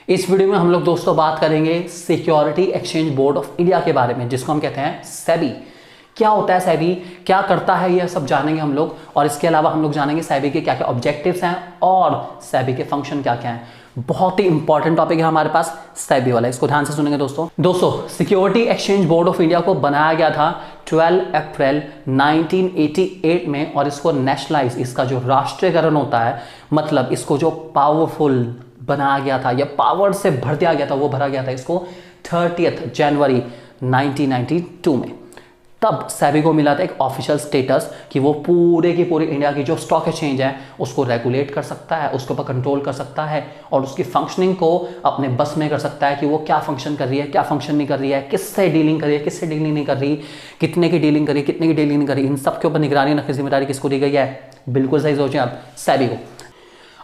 इस वीडियो में हम लोग दोस्तों बात करेंगे security exchange board of India के बारे में, जिसको हम कहते हैं सेबी। क्या होता है सेबी, क्या करता है, यह सब जानेंगे हम लोग। और इसके अलावा हम लोग जानेंगे सेबी के क्या क्या ऑब्जेक्टिव्स हैं और सेबी के फंक्शन क्या क्या हैं। बहुत ही इंपॉर्टेंट टॉपिक है हमारे पास सेबी वाला, इसको ध्यान से सुनेंगे दोस्तों। Security exchange board of India को बनाया गया था 12 अप्रैल 1988 में, और इसको नेशनलाइज, इसका जो राष्ट्रीयकरण होता है, मतलब इसको जो पावरफुल बनाया गया था या पावर से भर दिया गया था, वो भरा गया था इसको 30 जनवरी 1992 में। तब सेबी को मिला था एक ऑफिशियल स्टेटस कि वो पूरे की पूरी इंडिया की जो स्टॉक एक्सचेंज है उसको रेगुलेट कर सकता है, उसके ऊपर कंट्रोल कर सकता है और उसकी फंक्शनिंग को अपने बस में कर सकता है कि वो क्या फंक्शन कर रही है, क्या फंक्शन नहीं कर रही है, किससे डीलिंग कर रही है, किससे डीलिंग नहीं कर रही, कितने की डीलिंग कर रही है, कितने की डीलिंग नहीं कर रही, इन सब के ऊपर निगरानी रखने की जिम्मेदारी किसको दी गई है? बिल्कुल सही सोचें आप, सेबी को।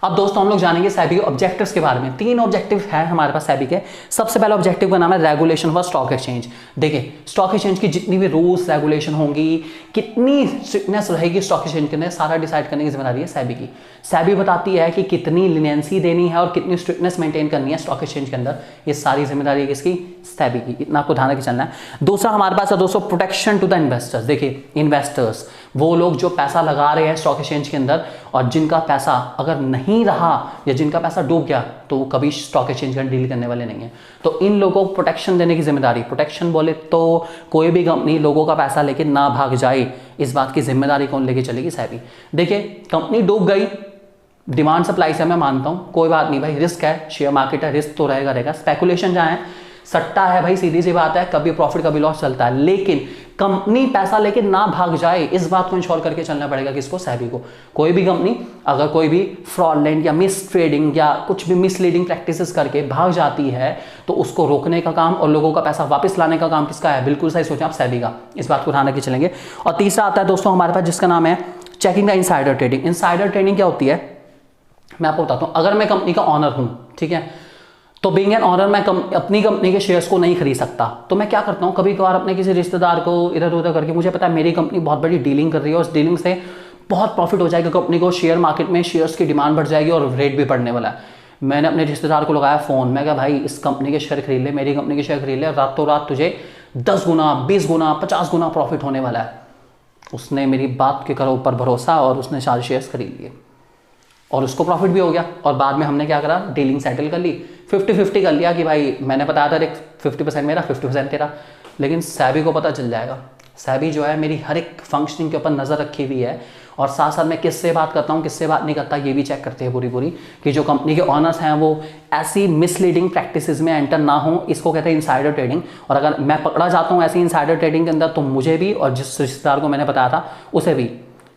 अब दोस्तों हम लोग जानेंगे सेबी के ऑब्जेक्टिव्स के बारे में। 3 ऑब्जेक्टिव है हमारे पास सेबी के। सबसे पहला ऑब्जेक्टिव का नाम है रेगुलेशन फॉर स्टॉक एक्सचेंज। देखिए, स्टॉक एक्सचेंज की जितनी भी रूल्स रेगुलेशन होंगी, कितनी स्ट्रिक्टनेस रहेगी स्टॉक एक्सचेंज के अंदर, सारा डिसाइड करने की जिम्मेदारी है सेबी की। सेबी बताती है कि कितनी लिनेंसी देनी है और कितनी स्ट्रिक्टनेस मेंटेन करनी है स्टॉक एक्सचेंज के अंदर, ये सारी जिम्मेदारी है किसकी? सेबी की। इतना आपको ध्यान रखकर चलना है। दूसरा हमारे पास है दोस्तों प्रोटेक्शन टू द इन्वेस्टर्स। देखिए, इन्वेस्टर्स वो लोग जो पैसा लगा रहे हैं स्टॉक एक्सचेंज के अंदर और जिनका पैसा अगर नहीं रहा या जिनका पैसा डूब गया तो वो कभी स्टॉक एक्सचेंज का डील करने वाले नहीं है। तो इन लोगों को प्रोटेक्शन देने की जिम्मेदारी, प्रोटेक्शन बोले तो कोई भी कंपनी लोगों का पैसा लेके ना भाग जाए, इस बात की जिम्मेदारी कौन लेके चलेगी? सेबी। देखिए, कंपनी डूब गई, डिमांड सप्लाई से मैं मानता हूं, कोई बात नहीं भाई, रिस्क है, शेयर मार्केट है, रिस्क तो रहेगा। स्पेकुलेशन जहां है, सट्टा है भाई, सीधी सी बात है, कभी प्रॉफिट कभी लॉस चलता है, लेकिन कंपनी पैसा लेके ना भाग जाए, इस बात को इंश्योर करके चलना पड़ेगा किसको? सेबी को। कोई भी कंपनी अगर कोई भी फ्रॉडलेंट या मिस ट्रेडिंग या कुछ भी मिसलीडिंग प्रैक्टिसेस करके भाग जाती है तो उसको रोकने का काम और लोगों का पैसा वापस लाने का काम किसका है? बिल्कुल सही सोचें आप, सेबी का। इस बात को ध्यान रखके चलेंगे। और तीसरा आता है दोस्तों हमारे पास, जिसका नाम है checking the insider trading. Insider trading क्या होती है मैं आपको बताता हूं। अगर मैं कंपनी का ऑनर हूं, ठीक है, तो बीइंग एन ऑनर मैं अपनी कंपनी के शेयर्स को नहीं खरीद सकता, तो मैं क्या करता हूं, कभी कभार अपने किसी रिश्तेदार को इधर उधर करके, मुझे पता है मेरी कंपनी बहुत बड़ी डीलिंग कर रही है और उस डीलिंग से बहुत प्रॉफिट हो जाएगा कंपनी को, शेयर मार्केट में शेयर्स की डिमांड बढ़ जाएगी और रेट भी बढ़ने वाला है। मैंने अपने रिश्तेदार को लगाया फ़ोन, मैं कहा भाई इस कंपनी के शेयर खरीद ले, मेरी कंपनी के शेयर खरीद ले, रातों रात तुझे 10 गुना 20 गुना 50 गुना प्रॉफिट होने वाला है। उसने मेरी बात के करो ऊपर भरोसा और उसने सारे शेयर्स खरीद लिए और उसको प्रॉफिट भी हो गया। और बाद में हमने क्या करा, डीलिंग सेटल कर ली, 50-50 कर लिया कि भाई मैंने बताया था 50% मेरा 50% तेरा। लेकिन सेबी को पता चल जाएगा। सेबी जो है मेरी हर एक फंक्शनिंग के ऊपर नज़र रखी हुई है और साथ साथ मैं किससे बात करता हूँ किससे बात नहीं करता ये भी चेक करते हैं पूरी कि जो कंपनी के ऑनर्स हैं वो ऐसी मिसलीडिंग प्रैक्टिसेस में एंटर ना हो। इसको कहते हैं इनसाइडर ट्रेडिंग। और अगर मैं पकड़ा जाता हूँ ऐसी इनसाइडर ट्रेडिंग के अंदर तो मुझे भी और जिस रिश्तेदार को मैंने बताया था उसे भी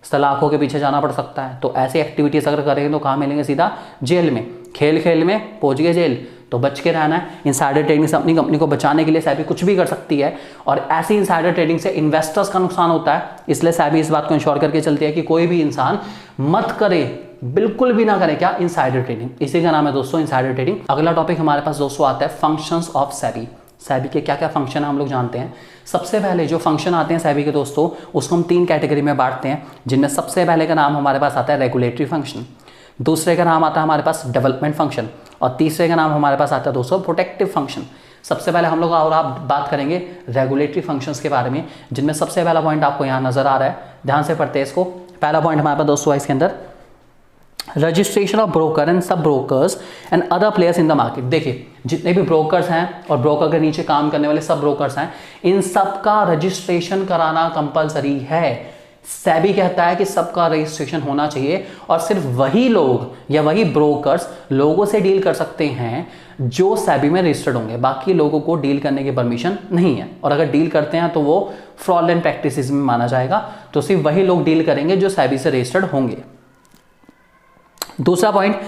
सलाखों के पीछे जाना पड़ सकता है। तो ऐसी एक्टिविटीज अगर करेंगे तो कहाँ मिलेंगे? सीधा जेल में। खेल खेल में पहुंच गए जेल, तो बच के रहना है। इनसाइडर ट्रेडिंग से अपनी कंपनी को बचाने के लिए सेबी कुछ भी कर सकती है और ऐसी इनसाइडर ट्रेडिंग से इन्वेस्टर्स का नुकसान होता है, इसलिए सेबी इस बात को इंश्योर करके चलती है कि कोई भी इंसान मत करे, बिल्कुल भी ना करे क्या? Insider trading. इसी का नाम है दोस्तों इनसाइडर ट्रेडिंग। अगला टॉपिक हमारे पास दोस्तों आता है फंक्शंस ऑफ सेबी। सेबी के क्या क्या फंक्शन है हम लोग जानते हैं। सबसे पहले जो फंक्शन आते हैं सेबी के दोस्तों, उसको हम 3 कैटेगरी में बांटते हैं, जिनमें सबसे पहले का नाम हमारे पास आता है रेगुलेटरी फंक्शन, दूसरे का नाम आता है हमारे पास डेवलपमेंट फंक्शन और तीसरे का नाम हमारे पास आता है दोस्तों प्रोटेक्टिव फंक्शन। सबसे पहले हम लोग और आप बात करेंगे रेगुलेटरी फंक्शंस के बारे में, जिनमें सबसे पहला पॉइंट आपको यहाँ नजर आ रहा है, ध्यान से पढ़ते हैं इसको। पहला पॉइंट हमारे पास दोस्तों इसके अंदर रजिस्ट्रेशन ऑफ ब्रोकर एंड सब brokers and other players in the market. देखिए, जितने भी ब्रोकर्स हैं और ब्रोकर के नीचे काम करने वाले सब ब्रोकर्स हैं, इन सब का रजिस्ट्रेशन कराना कंपलसरी है। सेबी कहता है कि सबका रजिस्ट्रेशन होना चाहिए और सिर्फ वही लोग या वही ब्रोकर्स लोगों से डील कर सकते हैं जो सेबी में रजिस्टर्ड होंगे, बाकी लोगों को डील करने की परमिशन नहीं है। और अगर डील करते हैं तो वो फ्रॉडलेंट प्रैक्टिसेस में माना जाएगा, तो सिर्फ वही लोग डील करेंगे जो सेबी से रजिस्टर्ड होंगे। दूसरा point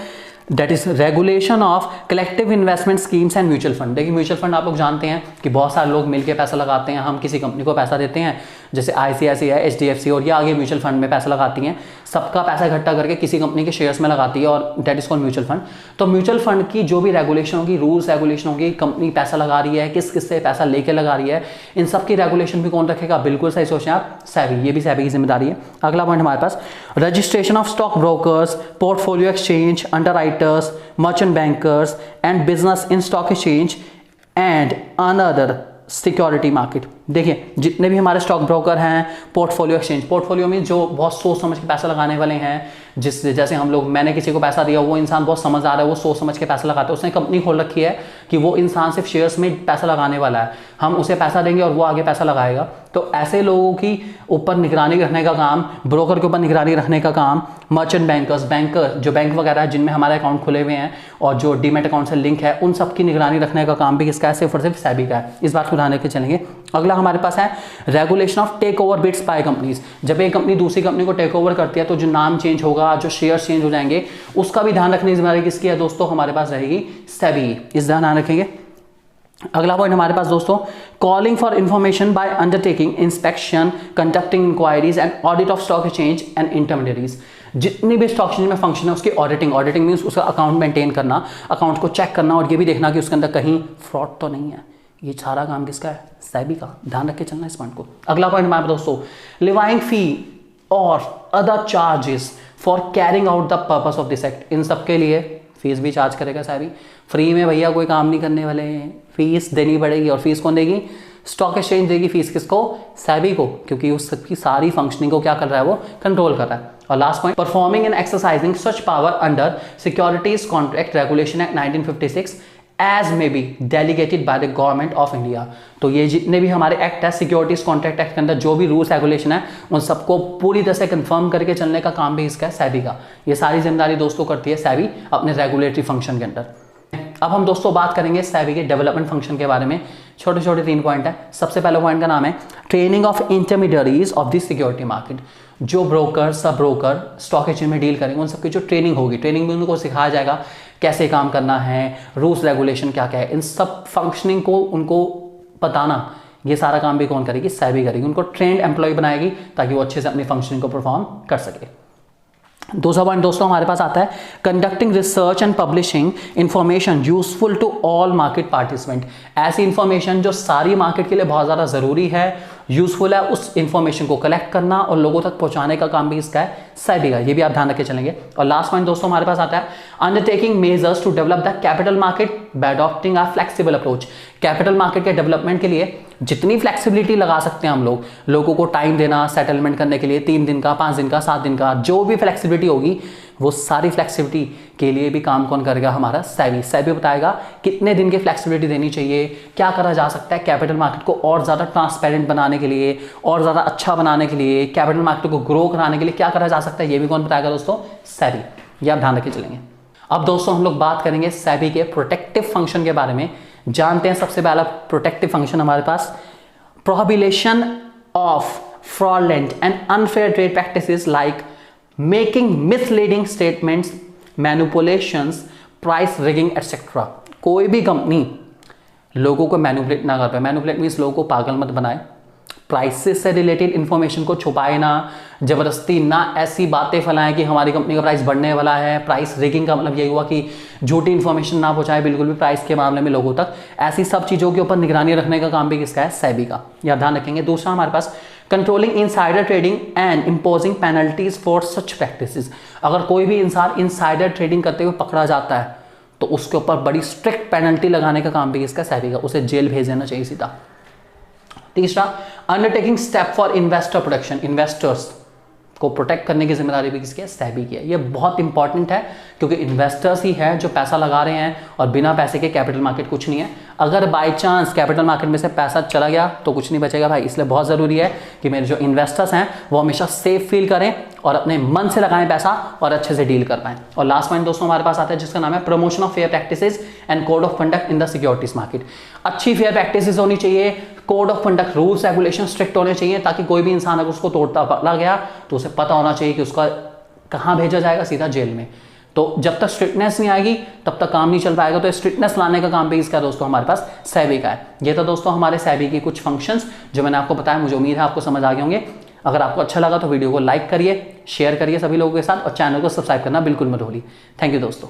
that is regulation of collective investment schemes and mutual fund. देखिए, म्यूचुअल फंड आप लोग जानते हैं कि बहुत सारे लोग मिलकर पैसा लगाते हैं, हम किसी कंपनी को पैसा देते हैं, जैसे ICICI है, HDFC और ये आगे म्यूचुअल फंड में पैसा लगाती हैं। सबका पैसा इकट्ठा करके किसी कंपनी के शेयर्स में लगाती है और that is called mutual fund. तो म्यूचुअल फंड की जो भी रेगुलेशन होगी, रूल्स रेगुलेशन होगी, कंपनी पैसा लगा रही है, किस किस से पैसा लेके लगा रही है, इन सब की रेगुलेशन भी कौन रखेगा? बिल्कुल सही सोचें आप, सेबी। ये भी सेबी की जिम्मेदारी है। अगला पॉइंट हमारे पास registration of stock brokers, portfolio exchange, underwriters, merchant bankers and business in stock exchange and another security market. देखिए जितने भी हमारे स्टॉक ब्रोकर हैं, पोर्टफोलियो एक्सचेंज, पोर्टफोलियो में जो बहुत सोच समझ के पैसा लगाने वाले हैं, जैसे हम लोग, मैंने किसी को पैसा दिया, वो इंसान बहुत समझदार है, वो सोच समझ के पैसा लगाता है, उसने कंपनी खोल रखी है कि वो इंसान सिर्फ शेयर्स में पैसा लगाने वाला है, हम उसे पैसा देंगे और वो आगे पैसा लगाएगा। तो ऐसे लोगों की ऊपर निगरानी रखने का काम, ब्रोकर के ऊपर निगरानी रखने का काम मर्चेंट बैंकर्स, बैंकर जो बैंक वगैरह है जिनमें हमारे अकाउंट खुले हुए हैं और जो डीमैट अकाउंट से लिंक है, उन सब की निगरानी रखने का काम भी किसका है? सिर्फ और सिर्फ सेबी का है। इस बात को ध्यान रख के चलेंगे। अगला हमारे पास है regulation of take over bids by companies. जब एक कंपनी दूसरी कंपनी को टेक ओवर करती है तो जो नाम चेंज होगा, जो शेयर चेंज हो जाएंगे, उसका भी ध्यान रखने की जिम्मेदारी किसकी है दोस्तों? हमारे पास रहेगी सेबी। इस ध्यान रखेंगे। अगला पॉइंट हमारे पास दोस्तों, calling for information by undertaking inspection, conducting enquiries and audit of stock exchange and intermediaries. जितनी भी स्टॉक एक्सचेंज में फंक्शन है उसकी ऑडिटिंग मीन्स उसका अकाउंट मेंटेन करना, अकाउंट को चेक करना और ये भी देखना कि उसके अंदर कहीं फ्रॉड तो नहीं है। ये सारा काम किसका है? सेबी का। ध्यान रख के चलना इस पॉइंट को। अगला पॉइंट हमारे दोस्तों, लिवाइंग फी और other charges for carrying out the purpose of this act. इन सब के लिए फीस भी चार्ज करेगा सेबी। फ्री में भैया कोई काम नहीं करने वाले हैं, फीस देनी पड़ेगी। और फीस कौन देगी? स्टॉक एक्सचेंज देगी फीस। किसको? सेबी को, क्योंकि उस सबकी सारी फंक्शनिंग को क्या कर रहा है? वो कंट्रोल कर रहा है। और last point, performing and exercising such power under securities contract regulation act 1956 as may be delegated by the government of India. तो ये जितने भी हमारे एक्ट है, सिक्योरिटीज कॉन्ट्रैक्ट एक्ट के अंदर जो भी रूल्स रेगुलेशन है, उन सबको पूरी तरह से कंफर्म करके चलने का काम भी इसका है, सेबी का। ये सारी जिम्मेदारी दोस्तों करती है सेबी अपने रेगुलेटरी फंक्शन के अंदर। अब हम दोस्तों बात करेंगे सेबी के डेवलपमेंट फंक्शन के बारे में। छोटे छोटे 3 पॉइंट है। सबसे पहले पॉइंट का नाम है training of intermediaries of the security market. जो ब्रोकर, सब ब्रोकर स्टॉक एक्सचेंज में डील करेंगे, उन सबकी जो ट्रेनिंग होगी, ट्रेनिंग में उनको सिखाया जाएगा कैसे काम करना है, रूल्स रेगुलेशन क्या क्या है, इन सब फंक्शनिंग को उनको बताना, ये सारा काम भी कौन करेगी? सेबी करेगी। उनको ट्रेंड एम्प्लॉय बनाएगी ताकि वो अच्छे से अपनी फंक्शनिंग को परफॉर्म कर सके। दूसरा पॉइंट दोस्तों हमारे पास आता है conducting research and publishing information useful to all market participant. ऐसी इंफॉर्मेशन जो सारी मार्केट के लिए बहुत ज़्यादा ज़रूरी है, यूजफुल है, उस इंफॉर्मेशन को कलेक्ट करना और लोगों तक पहुंचाने का काम भी इसका है, सेबी का। ये भी आप ध्यान रख के चलेंगे। और लास्ट पॉइंट दोस्तों हमारे पास आता है undertaking measures to develop the capital market by adopting a flexible approach. Capital market के डेवलपमेंट के लिए जितनी फ्लेक्सिबिलिटी लगा सकते हैं हम लोग, लोगों को टाइम देना सेटलमेंट करने के लिए, 3 दिन का, 5 दिन का, 7 दिन का, जो भी फ्लेक्सिबिलिटी होगी, वो सारी फ्लेक्सिबिलिटी के लिए भी काम कौन करेगा? हमारा सेबी। सेबी बताएगा कितने दिन की फ्लेक्सिबिलिटी देनी चाहिए, क्या करा जा सकता है कैपिटल मार्केट को और ज़्यादा ट्रांसपेरेंट बनाने के लिए, और ज़्यादा अच्छा बनाने के लिए, कैपिटल मार्केट को ग्रो कराने के लिए क्या करा जा सकता है, ये भी कौन बताएगा दोस्तों? सेबी। ये आप ध्यान रखे चलेंगे। अब दोस्तों हम लोग बात करेंगे सेबी के प्रोटेक्टिव फंक्शन के बारे में। जानते हैं सबसे पहला प्रोटेक्टिव फंक्शन हमारे पास, prohibition of fraudulent and unfair trade practices like making misleading statements, manipulations, price rigging etcetera. कोई भी कंपनी लोगों को मैनिपुलेट ना कर पाए, मैनिपुलेट मीन्स लोगों को पागल मत बनाए, प्राइसेस से रिलेटेड इंफॉर्मेशन को छुपाए ना, जबरदस्ती ना ऐसी बातें फैलाएं कि हमारी कंपनी का प्राइस बढ़ने वाला है। प्राइस रिगिंग का मतलब यही हुआ कि झूठी इंफॉर्मेशन ना पहुंचाए बिल्कुल भी प्राइस के मामले में लोगों तक। ऐसी सब चीज़ों के ऊपर निगरानी रखने का काम भी किसका है? सेबी का। यह ध्यान रखेंगे। दूसरा हमारे पास controlling insider trading and imposing penalties for such practices. अगर कोई भी इंसान इनसाइडर ट्रेडिंग करते हुए पकड़ा जाता है तो उसके ऊपर बड़ी स्ट्रिक्ट पेनल्टी लगाने का काम भी किसका? सेबी का। उसे जेल भेज देना चाहिए सीधा। तीसरा, undertaking step for investor protection. Investors को प्रोटेक्ट करने की जिम्मेदारी भी किसकी है? सेबी की है। ये बहुत इंपॉर्टेंट है क्योंकि इन्वेस्टर्स ही है जो पैसा लगा रहे हैं और बिना पैसे के कैपिटल मार्केट कुछ नहीं है। अगर बाय चांस कैपिटल मार्केट में से पैसा चला गया तो कुछ नहीं बचेगा भाई। इसलिए बहुत ज़रूरी है कि मेरे जो इन्वेस्टर्स हैं वो हमेशा सेफ फील करें और अपने मन से लगाएं पैसा और अच्छे से डील कर पाएं। और लास्ट पॉइंट दोस्तों हमारे पास आता है जिसका नाम है promotion of fair practices and code of conduct in the securities market. अच्छी फेयर प्रैक्टिसेस होनी चाहिए, code of conduct, rules regulation strict होने चाहिए ताकि कोई भी इंसान अगर उसको तोड़ता पकड़ा गया तो उसे पता होना चाहिए कि उसका कहाँ भेजा जाएगा, सीधा जेल में। तो जब तक स्ट्रिक्टनेस नहीं आएगी तब तक काम नहीं चल पाएगा। तो स्ट्रिक्टनेस लाने का काम भी इसका दोस्तों हमारे पास सेबी का है। ये तो दोस्तों हमारे सेबी की कुछ फंक्शंस जो मैंने आपको बताया। मुझे उम्मीद है आपको समझ आ गए होंगे। अगर आपको अच्छा लगा तो वीडियो को लाइक करिए, शेयर करिए सभी लोगों के साथ और चैनल को सब्सक्राइब करना बिल्कुल मत भूलिए। थैंक यू दोस्तों।